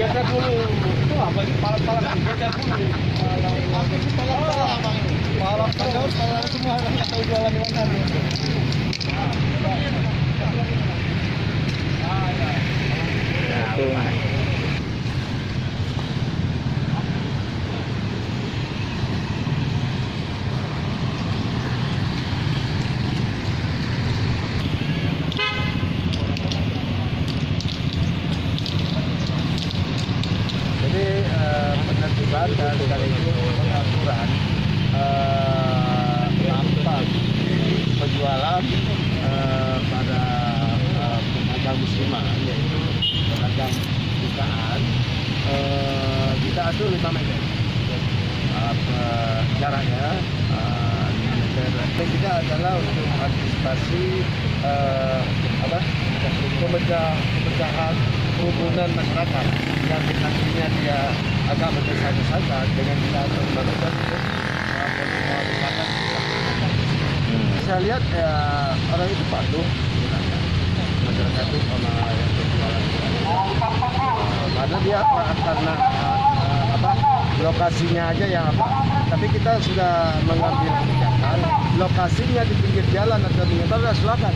Geser dulu. Itu apa ini? Pala-pala geser dulu. Pala semua nggak tahu jualan di mana. Jadi penertiban dan sekaligus pengaturan lampas penjualan pada pedagang musiman, yaitu pedagang bukaan, kita atur 5 meter jaraknya. 5 meter. Dan juga adalah untuk antisipasi pemecahan kerumunan masyarakat yang nantinya dia agak mendesak-desakan dengan kita atur 5 meter untuk semua desakan. Saya lihat orang itu patuh, masyarakat itu sama yang berjualan, karena dia karena lokasinya aja yang tapi kita sudah mengambil kebijakan lokasinya di pinggir jalan atau di pinggir silakan.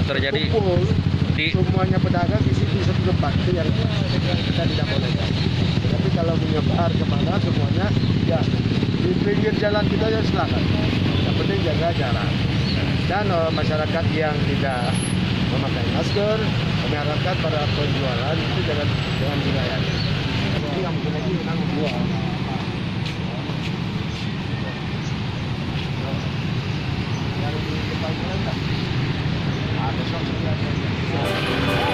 Terjadi kumpul di semuanya pedagang di situ satu tempat itu yang kita tidak boleh. Tapi kalau menyebar kemana semuanya ya di pinggir jalan kita ya silakan. Yang penting jaga jarak. Dan masyarakat yang tidak memakai masker, kami harapkan para penjualan itu jangan dilayani. Ini yang mungkin lagi kita jual. Dari depan kita ada besok sudah ada.